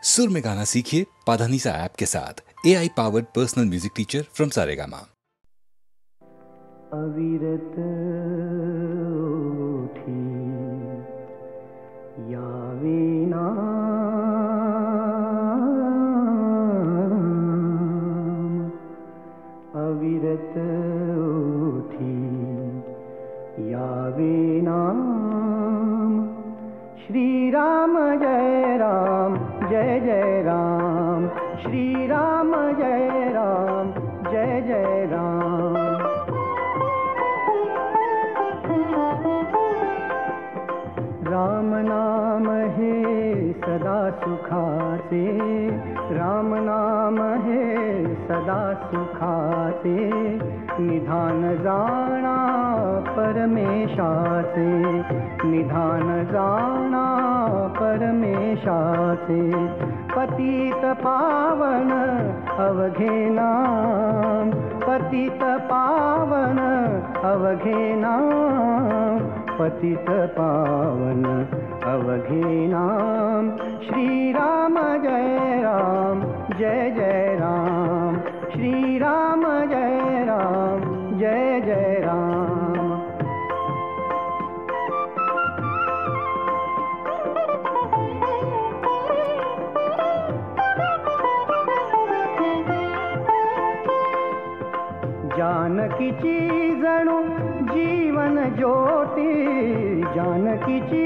सुर में गाना सीखिए पाधानीसा ऐप के साथ। AI powered personal music teacher from Saregama. अविरत उठी यावेना अविरत उठी यावेना श्री राम जय राम जय जय राम, श्री राम जय राम जय जय राम। राम नाम है सदा सुखाते, राम नाम है सदा सुखाते, निधान जाना परमेशाचे, निधान जाना परमेशाचे। पतित पावन अवघे नाम, पतित पावन अवघे नाम, पतित पावन अवघे नाम। श्री राम जय राम जय जय राम, श्री राम जय राम जय जय राम। जानकीची जणू जीवन ज्योती, जानकीची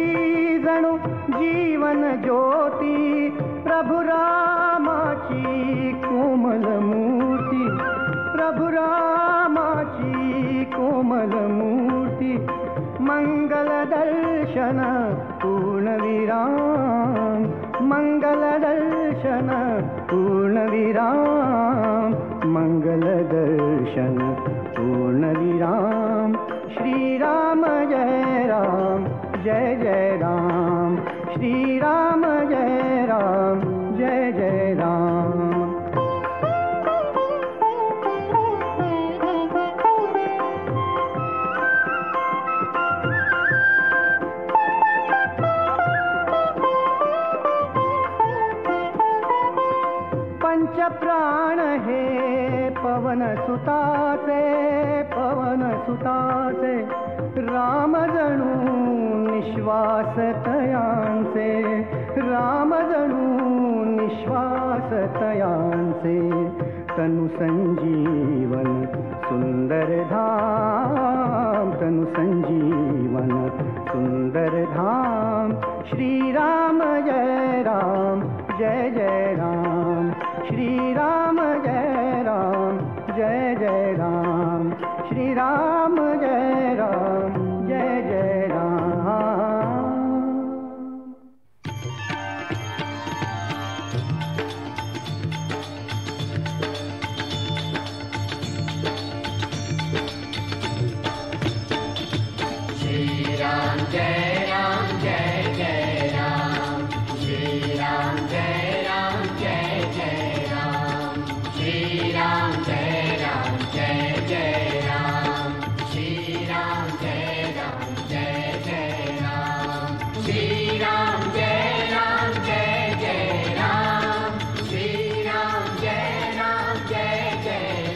जणू जीवन ज्योती, प्रभु रामाची कोमल मूर्ती, प्रभु रामाची कोमल मूर्ती। मंगल दर्शन पूर्ण विराम, मंगल दर्शन पूर्ण विराम, मंगल दर्शन पूर्ण विराम। श्री राम जय राम जय जय राम, श्री राम जय राम जय जय राम। पंच प्राण हे पवन सुताचे, पवन सुताचे, राम जणू निश्वास तयांचे, राम जणू निश्वास तयांचे। तनु संजीवन सुंदर धाम, तनु संजीवन सुंदर धाम। श्री राम जय राम जय जय राम, श्री राम जय राम जय जय राम, श्री राम जय राम जय जय राम। श्री राम जय राम जय जय राम, श्री राम जय राम जय जय राम, श्री राम जय राम जय जय राम, श्री राम जय राम जय जय राम, श्री राम जय राम जय जय राम, श्री राम जय राम जय जय राम, श्री राम जय राम जय जय राम, श्री राम जय राम जय जय राम, श्री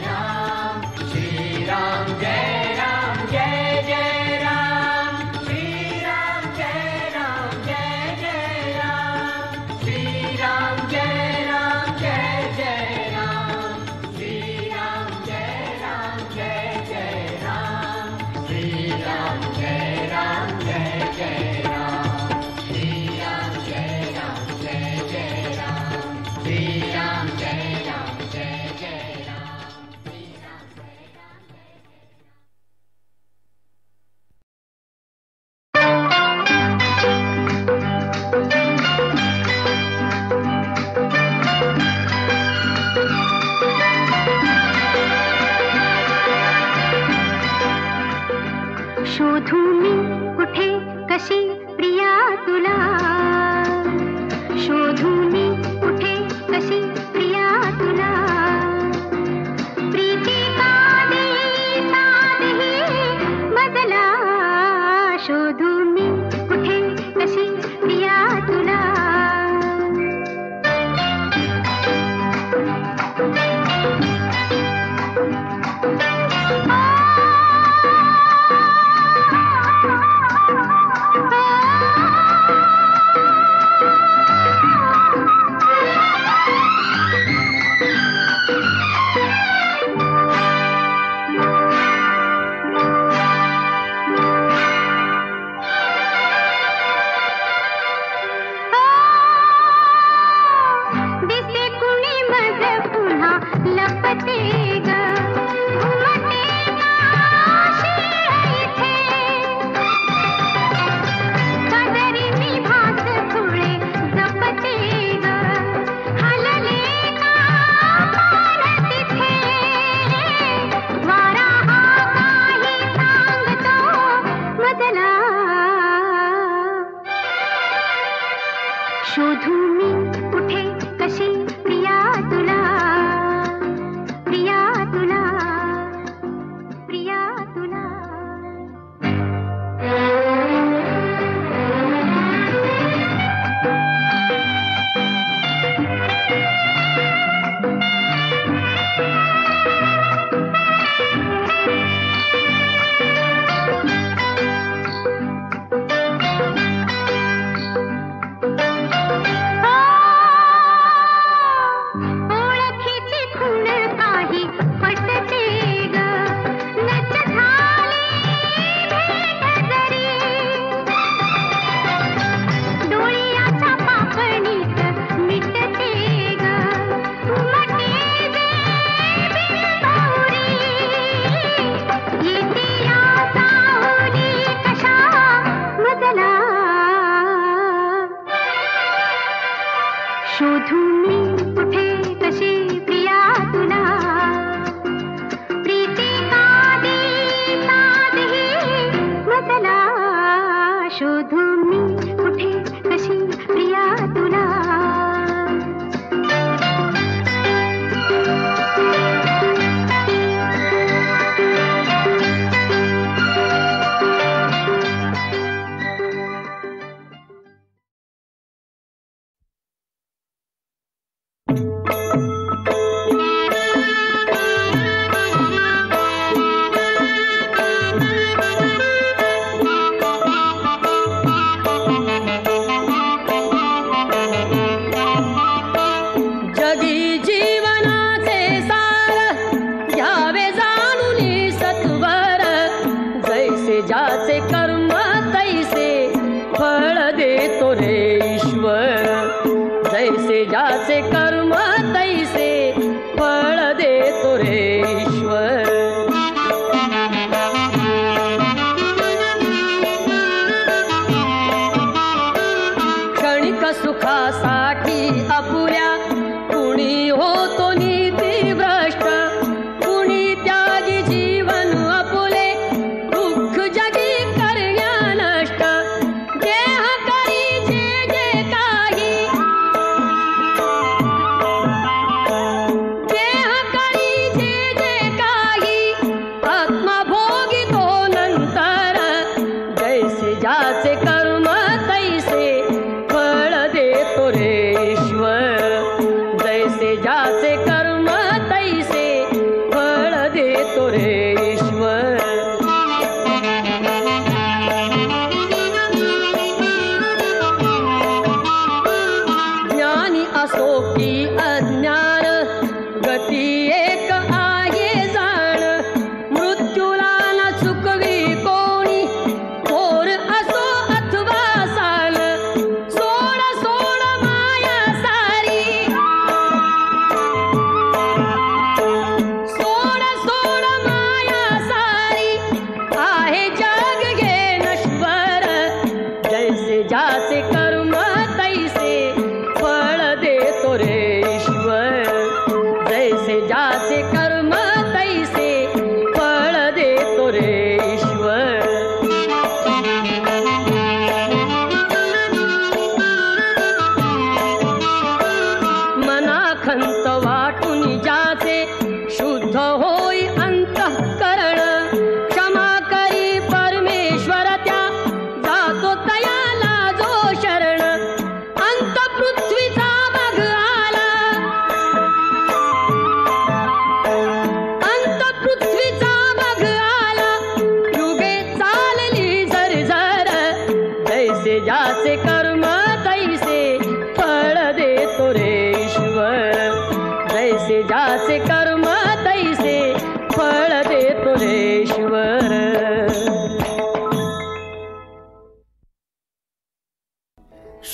राम जय राम जय जय राम, श्री राम जय राम जय जय राम, श्री राम जय राम जय जय राम, श्री राम जय राम जय जय राम, श्री राम जय राम जय जय राम, श्री राम जय राम जय शोधू मी कुठे कशी प्रिया तुला, शोधू मी कुठे कशी प्रिया तुला, प्रीती कादी साधी मजला, शोधू मी कुठे कशी प्रिया तुला। शोधू मी कुठे कशी प्रिया तुला प्रीती कादी मतला शोधू मी कुठे कशी प्रिया तुला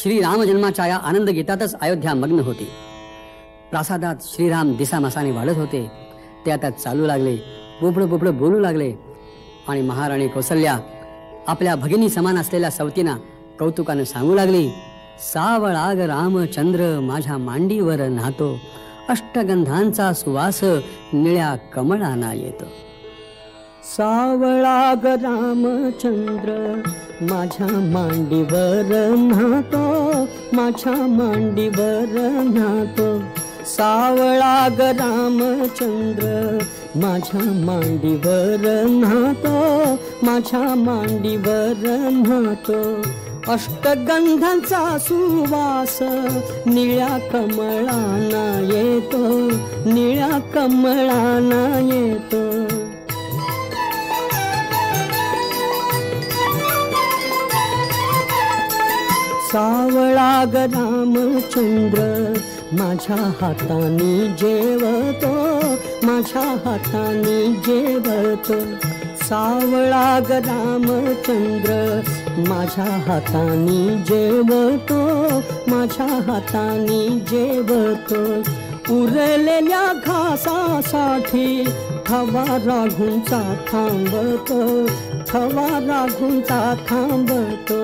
श्री राम जन्माच्या या आनंद गीतातच अयोध्या मग्न होती. प्रासादात श्रीराम दिसामासाने वाढत होते. ते आता चालू लागले, पोपडं पोपडं बोलू लागले आणि महाराणी कौसल्या आपल्या भगिनी समान असलेल्या सवतींना कौतुकानं सांगू लागली, सावळाग रामचंद्र माझ्या मांडीवर नातो, अष्टगंधांचा सुवास निळ्या कमळाना येतो. सावळाग रामचंद्र माझ्या मांडीवर नातो, माझ्या मांडीवर नातो. सावळाग रामचंद्र माझ्या मांडीवर नातो, माझ्या मांडीवर नातो. अष्टगंधांचा सुवास निळ्या कमळाना येतो, निळ्या कमळाना येतो. सावळाग रामचंद्र माझ्या हाताने जेवतो, माझ्या हाताने जेवतो. सावळाग रामचंद्र माझ्या हाताने जेवतो, माझ्या हाताने जेवतो. उरलेल्या घासासाठी थवा राघूंचा थांबतो, थवा राघूंचा थांबतो.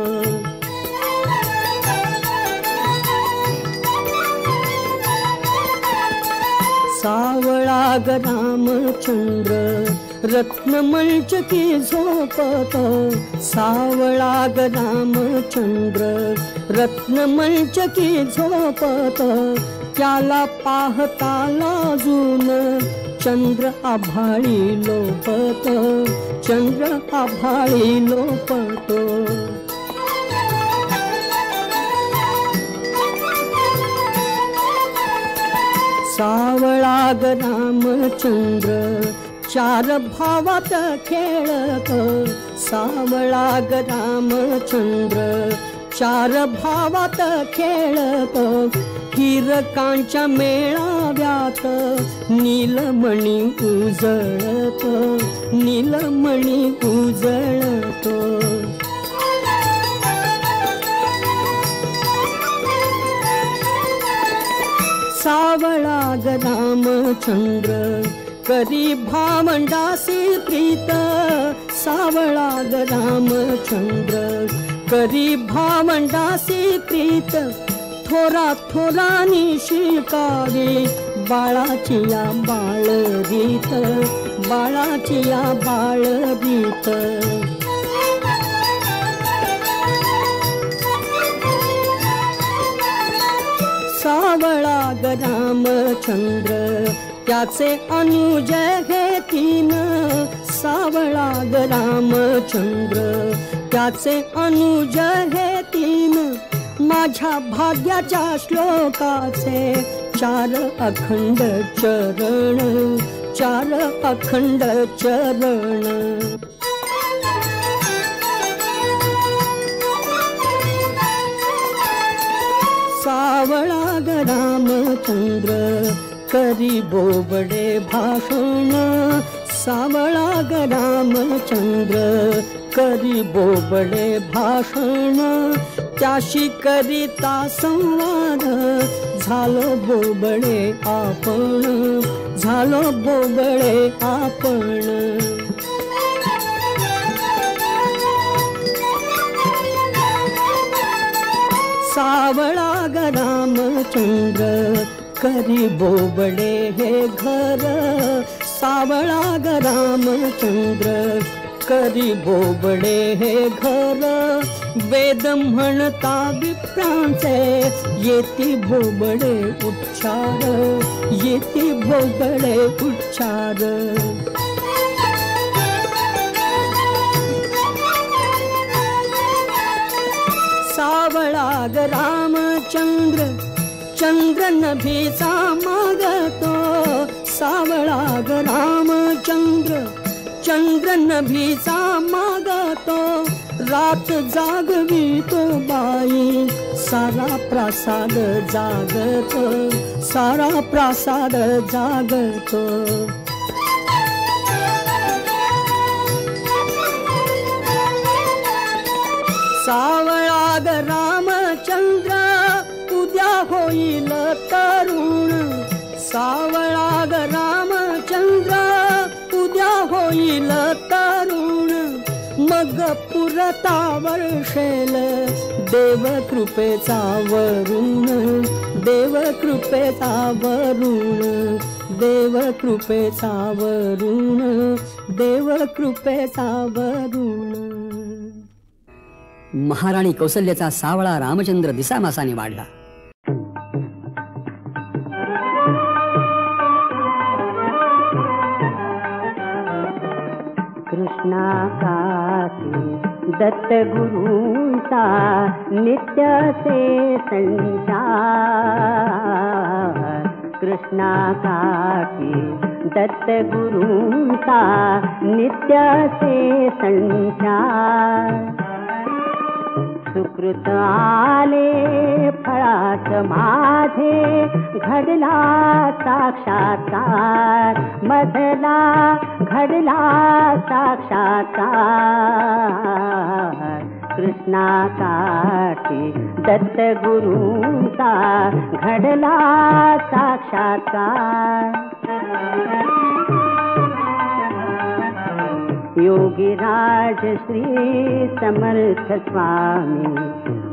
सावळा ग रामचंद्र रत्नमंचकी झोपत, सावळा ग रामचंद्र रत्नमंचकी झोपत, त्याला पाहता लाजून चंद्र आभाळी लोपत, चंद्र आभाळी लोपत. सावळा ग रामचंद्र चार भावात खेळत, सावळा ग रामचंद्र चार भावात खेळत, हिरकांच्या मेळाव्यात नीलमणी उजळत, नीलमणी उजळत. सावळा ग रामचंद्र करी भावंडासी प्रीत, सावळा ग रामचंद्र करी भावंडासी प्रीत, थोरा थोरानी शिकावी बाळाची या बाळगीत, बाळाची या बाळगीत. सावळा ग रामचंद्र त्याचे अनुज हे तीन, सावळा ग रामचंद्र त्याचे अनुज हे तीन, माझ्या भाग्याच्या श्लोकाचे चार अखंड चरण, चार अखंड चरण. सावळा ग रामचंद्र करी बोबडे भाषण, सावळा ग रामचंद्र करी बोबडे भाषण, त्याशी करिता संवाद झालो बोबडे आपण, झालो बोबडे आपण. सावळा ग रामचंद्र करी बोबडे हे घर, सावळा ग रामचंद्र करी बोबडे हे घर, वेद म्हणता विप्रांचे येती बोबडे उच्चार, येती बोबडे उच्चार. सावळा ग रामचंद्र चंद्र नभीचा मागतो, सावळा ग रामचंद्र चंद्र नभीचा मागतो, रात जागवितो बाई सारा प्रासाद जागतो, सारा प्रासाद जागतो. सावळा ग रामचंद्र उद्या होईल तरुण, सावळा ग रामचंद्र उद्या होईल तरुण, मग पुरता वर्षेल देव कृपेचा वरुण, देव कृपेचा वरुण, देव कृपेचा वरुण, देव कृपेचा वरुण. महाराणी कौसल्याचा सावळा रामचंद्र दिसामासाने वाढला. कृष्णाकाठी दत्त गुरूंचा नित्याचे संचार, कृष्णाकाठी दत्त गुरूंचा नित्याचे संचार. सुकृत आले फळात माझे घडला साक्षात्कार, मधला घडला साक्षात्कार. कृष्णाकाठी दत्त गुरूंचा घडला साक्षात्कार. योगीराज श्री समर्थ स्वामी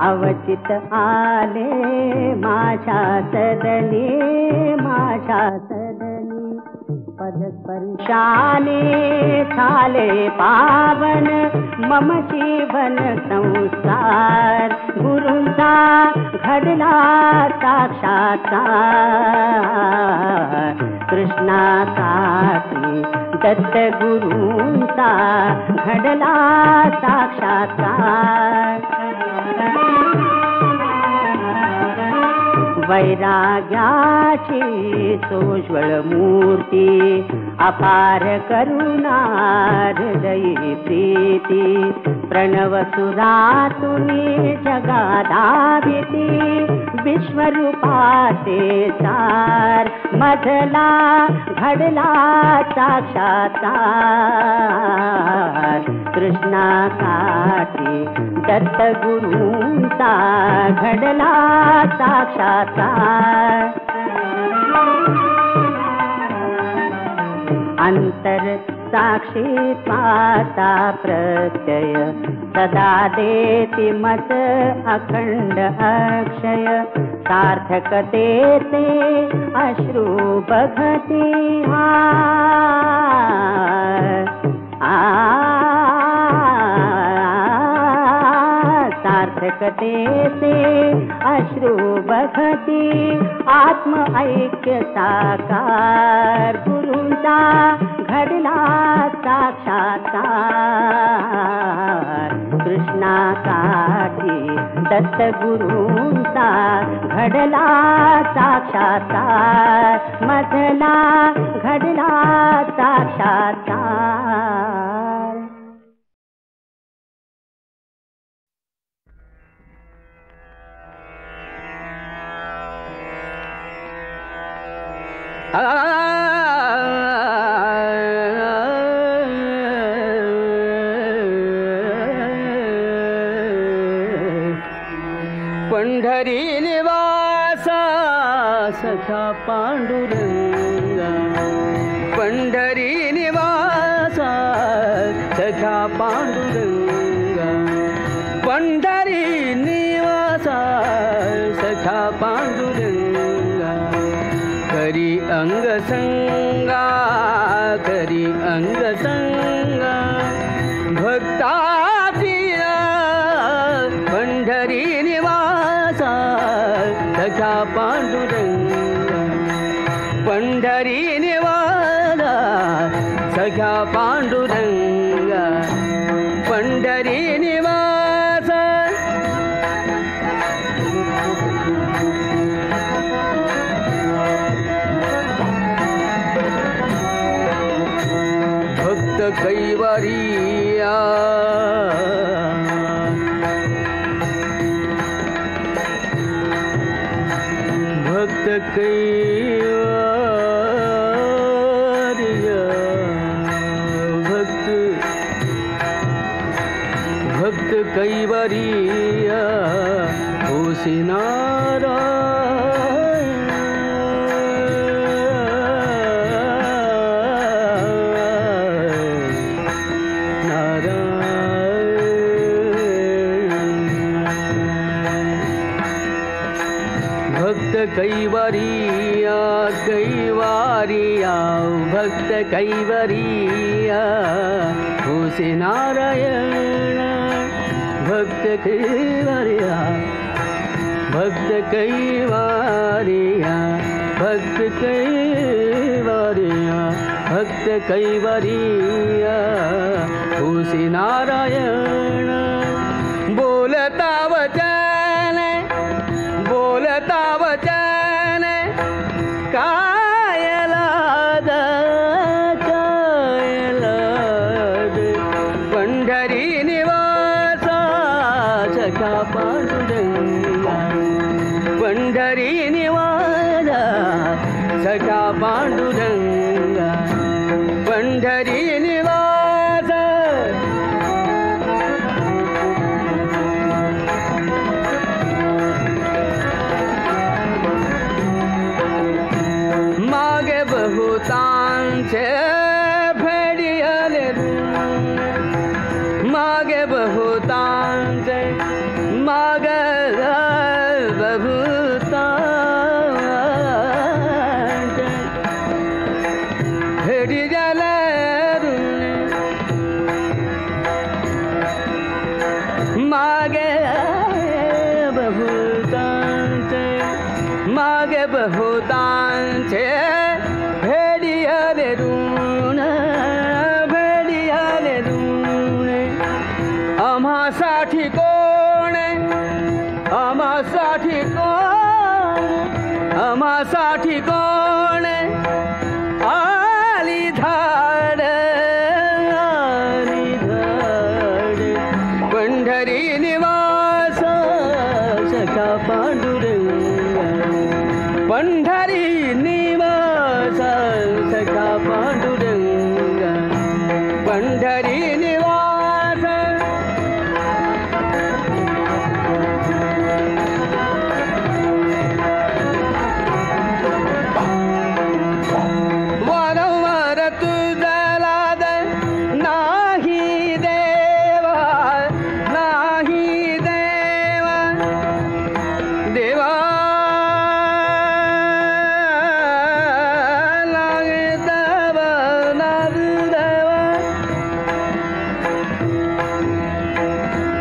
अवचित आले माझ्या सदनी, माझ्या सदनी. स्पर्शाने झाले पावन मम जीवन संसार गुरूंचा घडला साक्षात्कार कृष्णासाठी दत्त गुरूंचा घडला साक्षात्कार वैराग्याची सोज्वळ मूर्ती अपार करुणा हृदयी प्रीती प्रणव सुरातुनी जगादाविती विश्वरूपाचे सार मधला घडला साक्षात्कार कृष्णासाठी दत्त गुरूंचा घडला साक्षात्कार अंतर साक्षीत्वाचा प्रत्यय सदा देती मत अखंड अक्षय सार्थकतेचे अश्रू बघती सार्थकतेचे अश्रू बघती आत्म ऐक्य साकार गुरूंचा घडला साक्षात्कार कृष्णासाठी दत्त गुरूंचा घडला साक्षात्कार मधला घडला साक्षात्कार पंढरी निवासा सखा पांडुरंगा पंढरी निवासा सखा पांडुरंगा पंढरी निवासा सखा पांडुरंगा करी अंग संगा करी अंग संगा भक्ता पंढरी निवासा सखा पांडुरंगा पंढरी निवासा सखा पांडुरंगा पंढरी निवासा भक्त कैवरिया भक्त कैवरिया भक्त कैवरिया होसी कैवरिया कैवरिया भक्त कैवरिया होसी नारायण भक्त कैवरिया भक्त कैवरिया भक्त कैवरिया भक्त कैवरिया होसी नारायण बोलता वचन बोलता वचन कायलाद कायलाद पंढरी निवासा सखा पांडुरंगा पंढरी निवासा सखा पांडुरंगा पंढरी निवासा मागे बहुतांचे फेडियाले मागे बहुतांचे मागे बहुतांचे फेडी बहुतांचे भेडियाले ऋण भेडियाले ऋण आम्हासाठी कोण आम्हासाठी कोण आम्हासाठी कोण आली धाड पंढरी निवास सखा पांडुरंग पंढरी निवास सखा पांडुरंग पंढरी निवास वारंवार तुझा लाद नाही देवा नाही देवा देवा लागतवा नाद देवा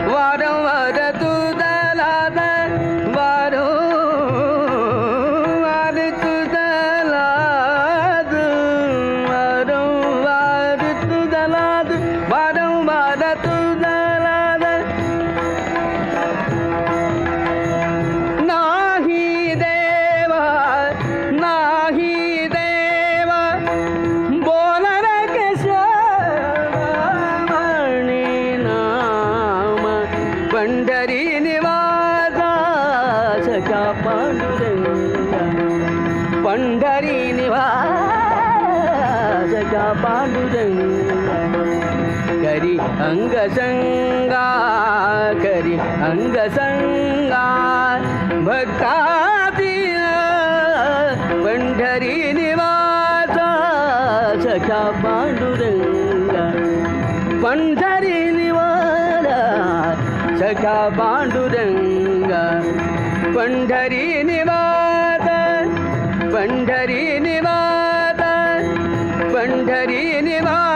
वारंवार तुझा लाद वारंवार तुझा लाद वारंवार तुझा लाद वारंवार तुझा लाद नाही देवा नाही देवा बोलर केशवाणी नाम पंढरी निवासा सखा पांडुरंग पंढरी निवास सखा पांडुरंग करी अंगसंगा करी अंगसंगा भक्ताती पंढरी निवास सखा पांडुरंग पंढरी निवास सखा पांडुरंग पंढरी निवास पंढरी निवास पंढरी निवास